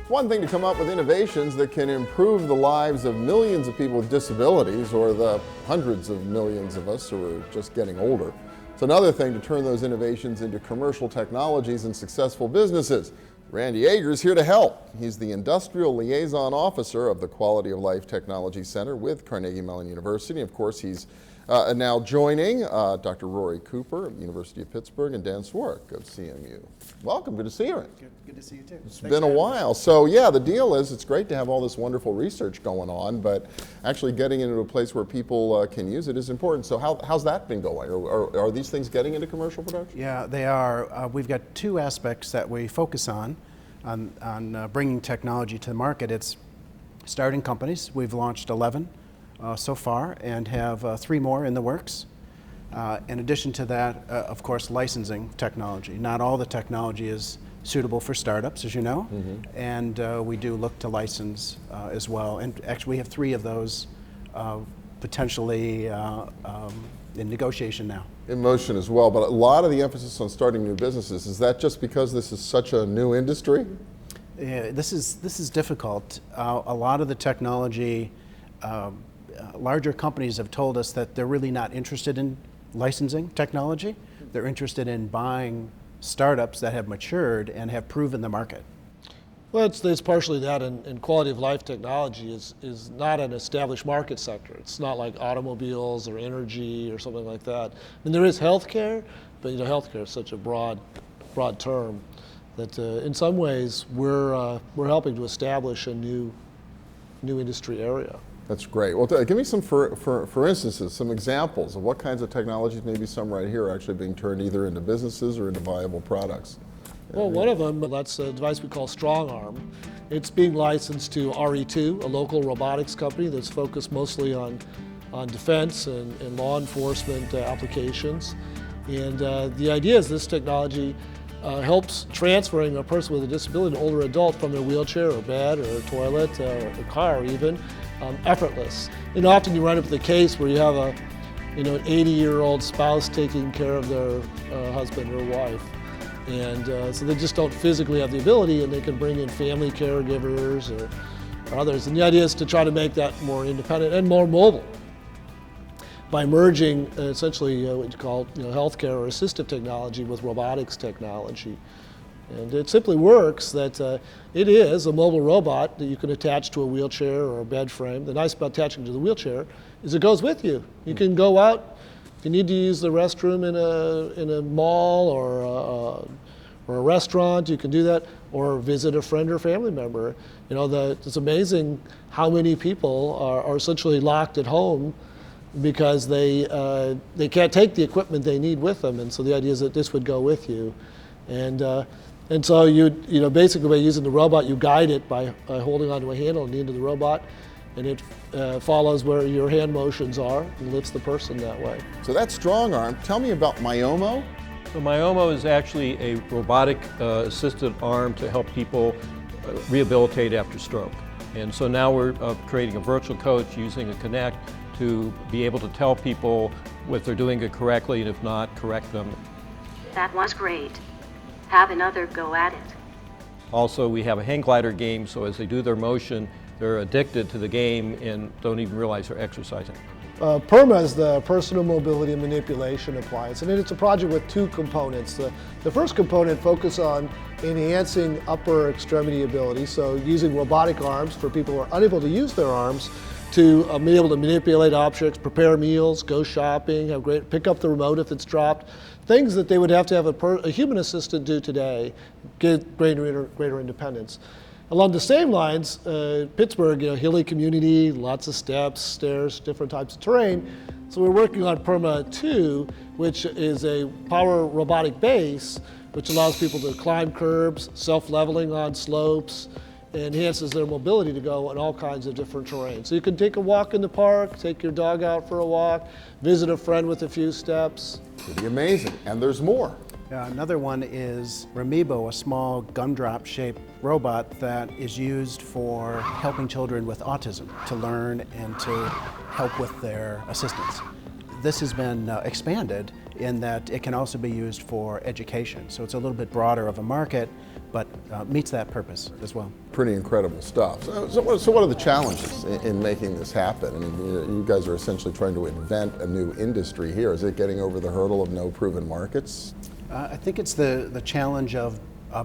One thing to come up with innovations that can improve the lives of millions of people with disabilities, or the hundreds of millions of us who are just getting older. It's another thing to turn those innovations into commercial technologies and successful businesses. Randy Yeager's here to help. He's the Industrial Liaison Officer of the Quality of Life Technology Center with Carnegie Mellon University. Of course, he's now joining Dr. Rory Cooper of the University of Pittsburgh and Dan Siewiorek of CMU. Welcome, good to see you. Good to see you too. It's been a while. So yeah, the deal is it's great to have all this wonderful research going on, but actually getting into a place where people can use it is important. So how's that been going? Are these things getting into commercial production? Yeah, they are. We've got two aspects that we focus on bringing technology to the market. It's starting companies. We've launched 11 so far and have 3 more in the works. In addition to that, of course, licensing technology. Not all the technology is suitable for startups, as you know, and we do look to license as well. And actually, we have 3 of those potentially in negotiation now. In motion as well, but a lot of the emphasis on starting new businesses, is that just because this is such a new industry? Yeah, this is difficult. A lot of the technology, larger companies have told us that they're really not interested in licensing technology. They're interested in buying startups that have matured and have proven the market. Well, it's partially that, and quality of life technology is not an established market sector. It's not like automobiles or energy or something like that. I mean, there is healthcare, but healthcare is such a broad term that in some ways we're helping to establish a new industry area. That's great. Well, give me some, for instances, some examples of what kinds of technologies, maybe some right here, are actually being turned either into businesses or into viable products. Well, one of them, that's a device we call StrongArm. It's being licensed to RE2, a local robotics company that's focused mostly on defense and law enforcement applications. And the idea is this technology helps transferring a person with a disability, an older adult, from their wheelchair or bed or toilet or car even, effortless. And often you run up with a case where you have an 80-year-old spouse taking care of their husband or wife. And so they just don't physically have the ability, and they can bring in family caregivers or others. And the idea is to try to make that more independent and more mobile by merging essentially what you call healthcare or assistive technology with robotics technology. And it simply works that it is a mobile robot that you can attach to a wheelchair or a bed frame. The nice about attaching to the wheelchair is it goes with you. You can go out. If you need to use the restroom in a mall or a restaurant, you can do that, or visit a friend or family member. It's amazing how many people are essentially locked at home because they can't take the equipment they need with them, and so the idea is that this would go with you, and so you basically by using the robot, you guide it by holding onto a handle on the end of the robot, and it follows where your hand motions are and lifts the person that way. So that's StrongArm. Tell me about Myomo. So Myomo is actually a robotic assisted arm to help people rehabilitate after stroke. And so now we're creating a virtual coach using a Connect to be able to tell people if they're doing it correctly, and if not, correct them. That was great. Have another go at it. Also, we have a hang glider game, so as they do their motion, they're addicted to the game and don't even realize they're exercising. PERMA is the Personal Mobility and Manipulation Appliance, and it's a project with 2 components. The first component focuses on enhancing upper extremity ability, so using robotic arms for people who are unable to use their arms to be able to manipulate objects, prepare meals, go shopping, pick up the remote if it's dropped, things that they would have to have a human assistant do today, get greater independence. Along the same lines, Pittsburgh, hilly community, lots of steps, stairs, different types of terrain. So we're working on PERMA 2, which is a power robotic base, which allows people to climb curbs, self-leveling on slopes, enhances their mobility to go on all kinds of different terrains. So you can take a walk in the park, take your dog out for a walk, visit a friend with a few steps. Pretty amazing, and there's more. Another one is Ramibo, a small gumdrop-shaped robot that is used for helping children with autism to learn and to help with their assistance. This has been expanded in that it can also be used for education. So it's a little bit broader of a market, but meets that purpose as well. Pretty incredible stuff. So what are the challenges in making this happen? I mean, you guys are essentially trying to invent a new industry here. Is it getting over the hurdle of no proven markets? I think it's the challenge of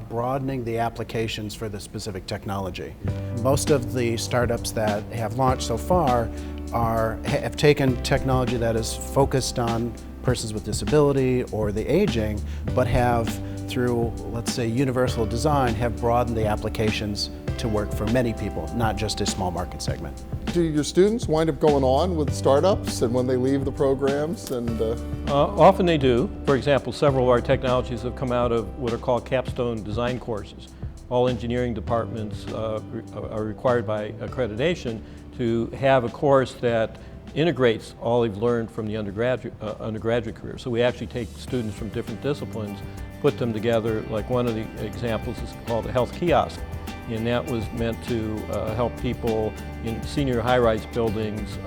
broadening the applications for the specific technology. Most of the startups that have launched so far have taken technology that is focused on persons with disability or the aging, but have, through, let's say, universal design, have broadened the applications to work for many people, not just a small market segment. Do your students wind up going on with startups and when they leave the programs? Often they do. For example, several of our technologies have come out of what are called Capstone Design courses. All engineering departments are required by accreditation to have a course that integrates all they've learned from the undergraduate career. So we actually take students from different disciplines, put them together. Like one of the examples is called a health kiosk, and that was meant to help people in senior high-rise buildings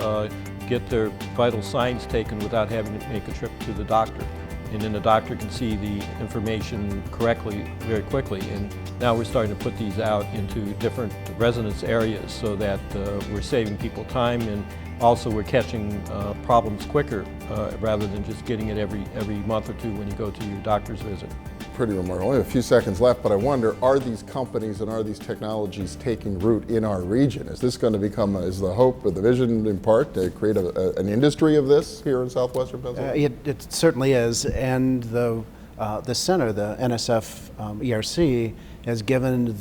get their vital signs taken without having to make a trip to the doctor. And then the doctor can see the information correctly very quickly. And now we're starting to put these out into different residence areas so that we're saving people time, and also we're catching problems quicker rather than just getting it every month or two when you go to your doctor's visit. Pretty remarkable. Only a few seconds left, but I wonder, are these companies and are these technologies taking root in our region? Is this going to become, is the hope or the vision in part to create an industry of this here in southwestern Pennsylvania? It certainly is, and the center, the NSF ERC, has given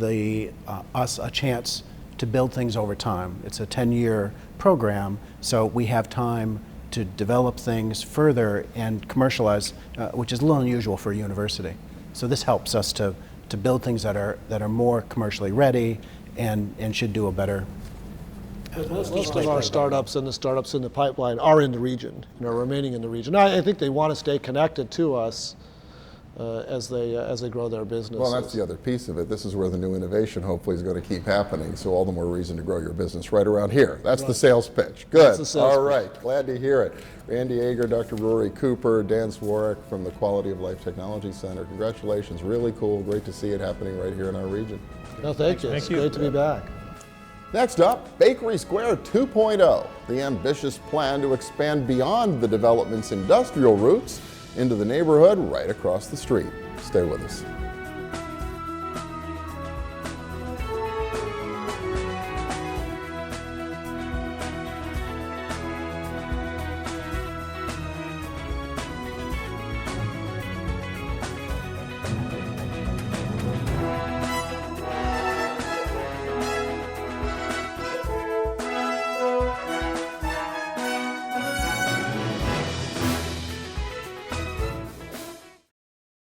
us a chance to build things over time. It's a 10-year program, so we have time to develop things further and commercialize, which is a little unusual for a university. So this helps us to build things that are more commercially ready and should do a better. Most of our startups and the startups in the pipeline are in the region and are remaining in the region. I think they want to stay connected to us as they grow their businesses. Well, that's the other piece of it. This is where the new innovation hopefully is going to keep happening, so all the more reason to grow your business right around here. That's right. The sales pitch. Good. That's the sales all right. Glad to hear it. Randy Ager, Dr. Rory Cooper, Dan Siewiorek from the Quality of Life Technology Center. Congratulations. Really cool. Great to see it happening right here in our region. No, thank you. It's great to be back. Next up, Bakery Square 2.0, the ambitious plan to expand beyond the development's industrial roots into the neighborhood right across the street. Stay with us.